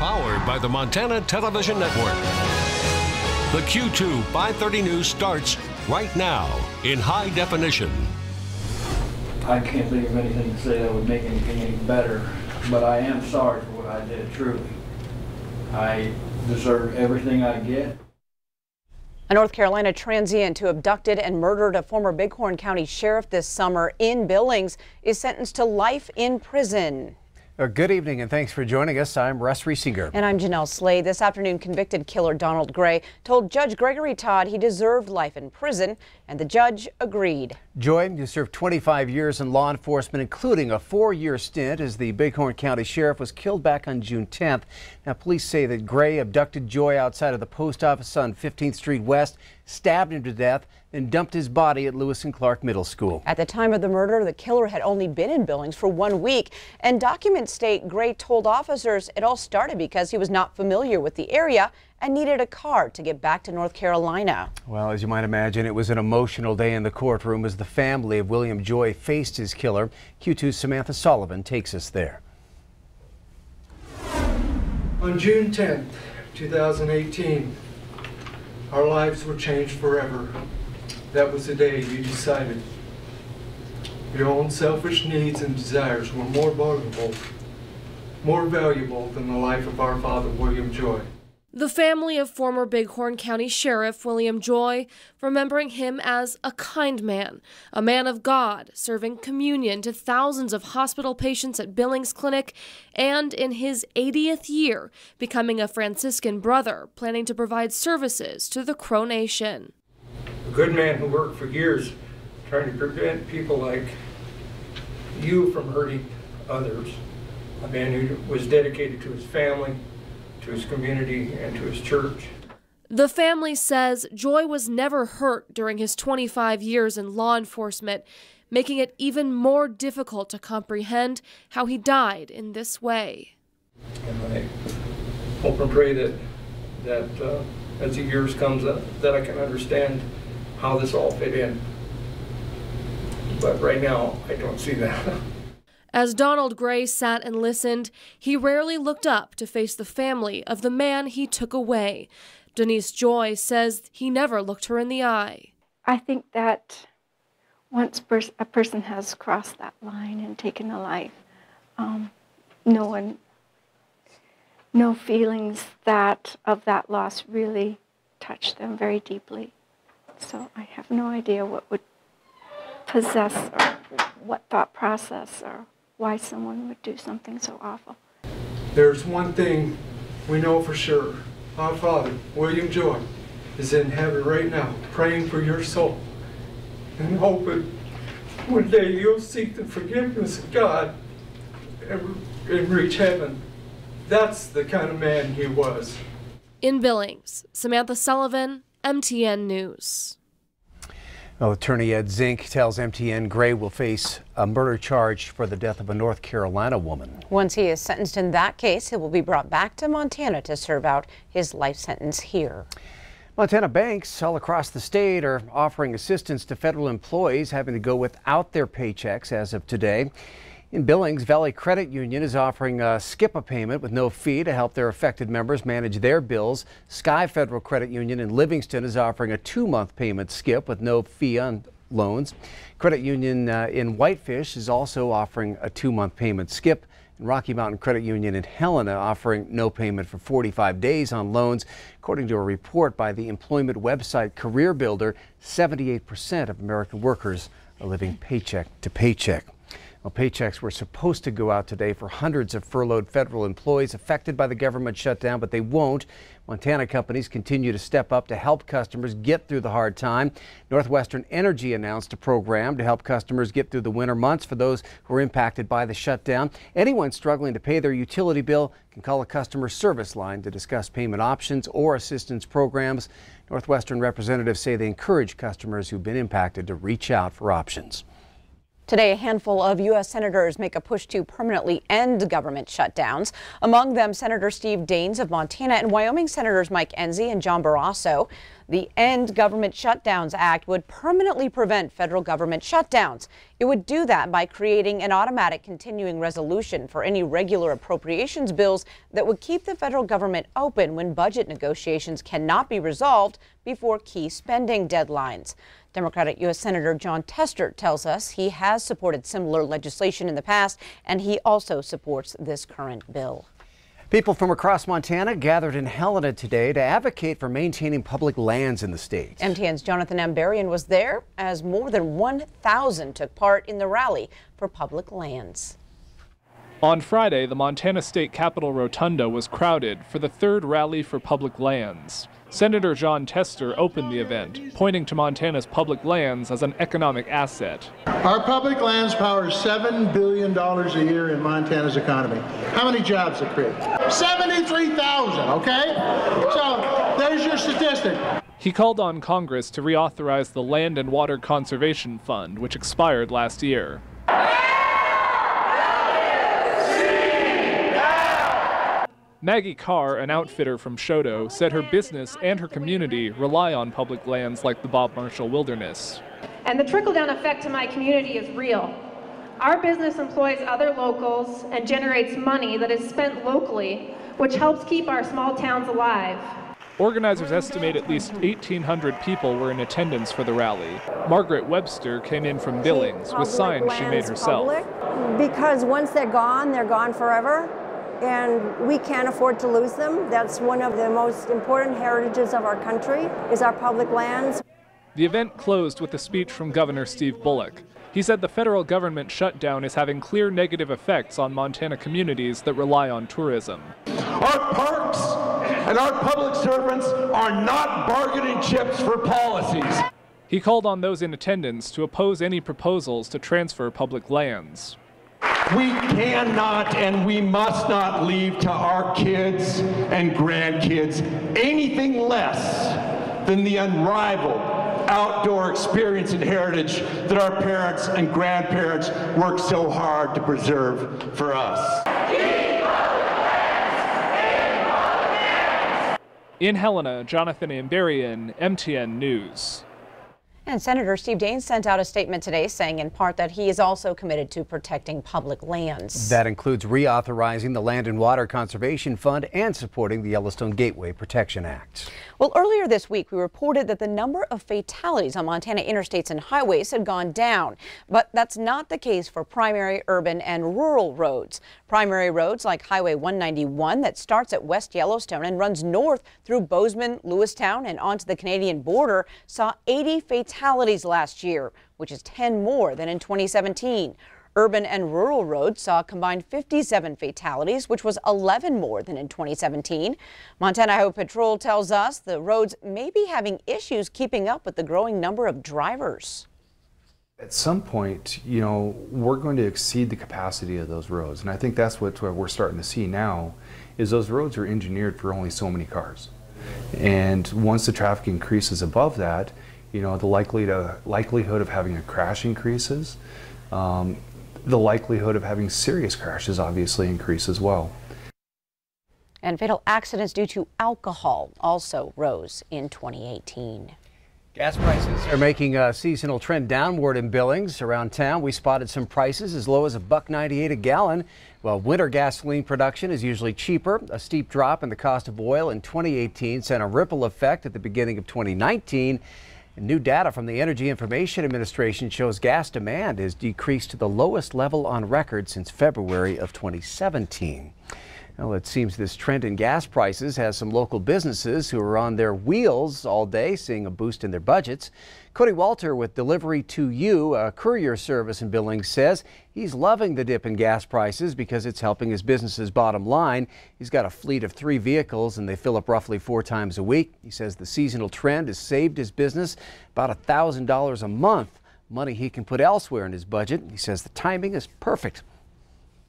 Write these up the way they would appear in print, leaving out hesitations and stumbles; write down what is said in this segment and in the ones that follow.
Powered by the Montana Television Network. The Q2 530 News starts right now in high definition. I can't think of anything to say that would make anything any better, but I am sorry for what I did, truly. I deserve everything I get. A North Carolina transient who abducted and murdered a former Bighorn County sheriff this summer in Billings is sentenced to life in prison. Good evening and thanks for joining us. I'm Russ. And I'm Jeanelle Slade. This afternoon, convicted killer Donald Gray told Judge Gregory Todd he deserved life in prison, and the judge agreed. Joy, you served 25 years in law enforcement, including a 4-year stint as the Bighorn County sheriff was killed back on June 10th. Now, police say that Gray abducted Joy outside of the post office on 15th Street West, stabbed him to death, and dumped his body at Lewis and Clark Middle School. At the time of the murder, the killer had only been in Billings for 1 week, and documents state Gray told officers it all started because he was not familiar with the area and needed a car to get back to North Carolina. Well, as you might imagine, it was an emotional day in the courtroom as the family of William Joy faced his killer. Q2's Samantha Sullivan takes us there. On June 10th, 2018, our lives were changed forever. That was the day you decided your own selfish needs and desires were more valuable than the life of our father, William Joy. The family of former Bighorn County Sheriff William Joy, remembering him as a kind man, a man of God, serving communion to thousands of hospital patients at Billings Clinic, and in his 80th year, becoming a Franciscan brother, planning to provide services to the Crow Nation. A good man who worked for years trying to prevent people like you from hurting others. A man who was dedicated to his family, to his community, and to his church. The family says Joy was never hurt during his 25 years in law enforcement, making it even more difficult to comprehend how he died in this way. And I hope and pray that as the years comes that I can understand how this all fit in. But right now, I don't see that. As Donald Gray sat and listened, he rarely looked up to face the family of the man he took away. Denise Joy says he never looked her in the eye. I think that once a person has crossed that line and taken a life, no feelings of that loss really touch them very deeply. So I have no idea what would possess or what thought process or why someone would do something so awful. There's one thing we know for sure. Our father, William Joy, is in heaven right now, praying for your soul, and hoping one day you'll seek the forgiveness of God and reach heaven. That's the kind of man he was. In Billings, Samantha Sullivan, MTN News. Well, attorney Ed Zink tells MTN Gray will face a murder charge for the death of a North Carolina woman. Once he is sentenced in that case, he will be brought back to Montana to serve out his life sentence here. Montana banks all across the state are offering assistance to federal employees having to go without their paychecks as of today. In Billings, Valley Credit Union is offering a skip-a payment with no fee to help their affected members manage their bills. Sky Federal Credit Union in Livingston is offering a 2-month payment skip with no fee on loans. Credit Union in Whitefish is also offering a 2-month payment skip. And Rocky Mountain Credit Union in Helena offering no payment for 45 days on loans. According to a report by the employment website Career Builder, 78% of American workers are living paycheck to paycheck. Well, paychecks were supposed to go out today for hundreds of furloughed federal employees affected by the government shutdown, but they won't. Montana companies continue to step up to help customers get through the hard time. Northwestern Energy announced a program to help customers get through the winter months for those who are impacted by the shutdown. Anyone struggling to pay their utility bill can call a customer service line to discuss payment options or assistance programs. Northwestern representatives say they encourage customers who've been impacted to reach out for options. Today, a handful of U.S. senators make a push to permanently end government shutdowns. Among them, Senator Steve Daines of Montana and Wyoming Senators Mike Enzi and John Barrasso. The End Government Shutdowns Act would permanently prevent federal government shutdowns. It would do that by creating an automatic continuing resolution for any regular appropriations bills that would keep the federal government open when budget negotiations cannot be resolved before key spending deadlines. Democratic U.S. Senator Jon Tester tells us he has supported similar legislation in the past, and he also supports this current bill. People from across Montana gathered in Helena today to advocate for maintaining public lands in the state. MTN's Jonathan Ambarian was there as more than 1,000 took part in the rally for public lands. On Friday, the Montana State Capitol Rotunda was crowded for the third rally for public lands. Senator Jon Tester opened the event, pointing to Montana's public lands as an economic asset. Our public lands power $7 billion a year in Montana's economy. How many jobs it creates? 73,000, okay? So there's your statistic. He called on Congress to reauthorize the Land and Water Conservation Fund, which expired last year. Maggie Carr, an outfitter from Choteau, said her business and her community rely on public lands like the Bob Marshall Wilderness. And the trickle-down effect to my community is real. Our business employs other locals and generates money that is spent locally, which helps keep our small towns alive. Organizers estimate at least 1,800 people were in attendance for the rally. Margaret Webster came in from Billings with signs she made herself. Because once they're gone forever. And we can't afford to lose them. That's one of the most important heritages of our country, is our public lands. The event closed with a speech from Governor Steve Bullock. He said the federal government shutdown is having clear negative effects on Montana communities that rely on tourism. Our parks and our public servants are not bargaining chips for policies. He called on those in attendance to oppose any proposals to transfer public lands. We cannot and we must not leave to our kids and grandkids anything less than the unrivaled outdoor experience and heritage that our parents and grandparents worked so hard to preserve for us. In Helena, Jonathan Ambarian, MTN News. And Senator Steve Daines sent out a statement today saying in part that he is also committed to protecting public lands. That includes reauthorizing the Land and Water Conservation Fund and supporting the Yellowstone Gateway Protection Act. Well, earlier this week, we reported that the number of fatalities on Montana interstates and highways had gone down. But that's not the case for primary, urban, and rural roads. Primary roads like Highway 191 that starts at West Yellowstone and runs north through Bozeman, Lewistown, and onto the Canadian border saw 80 fatalities last year, which is 10 more than in 2017. Urban and rural roads saw a combined 57 fatalities, which was 11 more than in 2017. Montana Highway Patrol tells us the roads may be having issues keeping up with the growing number of drivers. At some point, you know, we're going to exceed the capacity of those roads. And I think that's what we're starting to see now, is those roads are engineered for only so many cars. And once the traffic increases above that, you know, the likelihood of having a crash increases. The likelihood of having serious crashes obviously increase as well. And fatal accidents due to alcohol also rose in 2018. Gas prices are making a seasonal trend downward in Billings. Around town, we spotted some prices as low as $1.98 a gallon. While winter gasoline production is usually cheaper, a steep drop in the cost of oil in 2018 sent a ripple effect at the beginning of 2019. And new data from the Energy Information Administration shows gas demand has decreased to the lowest level on record since February of 2017. Well, it seems this trend in gas prices has some local businesses who are on their wheels all day, seeing a boost in their budgets. Cody Walter with Delivery to You, a courier service in Billings, says he's loving the dip in gas prices because it's helping his business's bottom line. He's got a fleet of 3 vehicles and they fill up roughly 4 times a week. He says the seasonal trend has saved his business about $1,000 a month, money he can put elsewhere in his budget. He says the timing is perfect.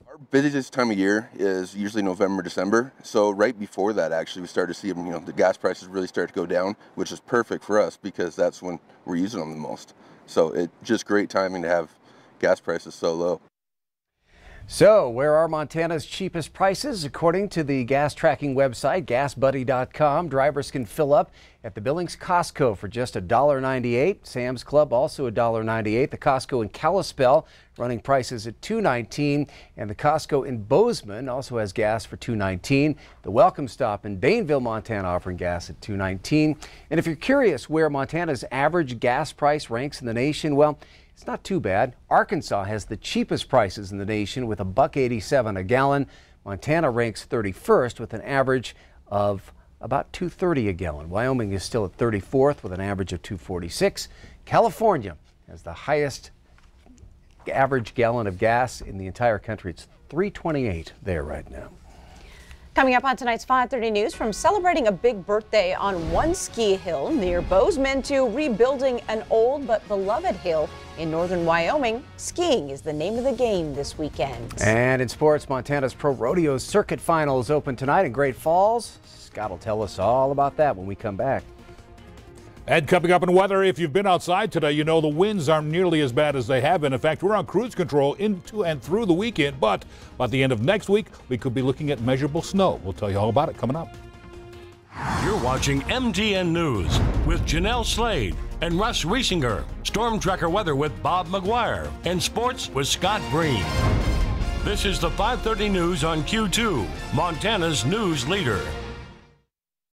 Our busiest time of year is usually November, December. So right before that, actually, we started to see, the gas prices really start to go down, which is perfect for us because that's when we're using them the most. So it's just great timing to have gas prices so low. So, where are Montana's cheapest prices? According to the gas tracking website, gasbuddy.com, drivers can fill up at the Billings Costco for just $1.98. Sam's Club also $1.98. The Costco in Kalispell running prices at $2.19. And the Costco in Bozeman also has gas for $2.19. The Welcome Stop in Bainville, Montana offering gas at $2.19. And if you're curious where Montana's average gas price ranks in the nation, well, it's not too bad. Arkansas has the cheapest prices in the nation with $1.87 a gallon. Montana ranks 31st with an average of about $2.30 a gallon. Wyoming is still at 34th with an average of $2.46. California has the highest average gallon of gas in the entire country. It's $3.28 there right now. Coming up on tonight's 5:30 News, from celebrating a big birthday on one ski hill near Bozeman to rebuilding an old but beloved hill in northern Wyoming, skiing is the name of the game this weekend. And in sports, Montana's Pro Rodeo Circuit Finals open tonight in Great Falls. Scott will tell us all about that when we come back. And coming up in weather, if you've been outside today, you know the winds aren't nearly as bad as they have been. In fact, we're on cruise control into and through the weekend, but by the end of next week, we could be looking at measurable snow. We'll tell you all about it coming up. You're watching MTN News with Jeanelle Slade and Russ Riesinger. Storm Tracker weather with Bob McGuire. And sports with Scott Breen. This is the 5:30 News on Q2, Montana's news leader.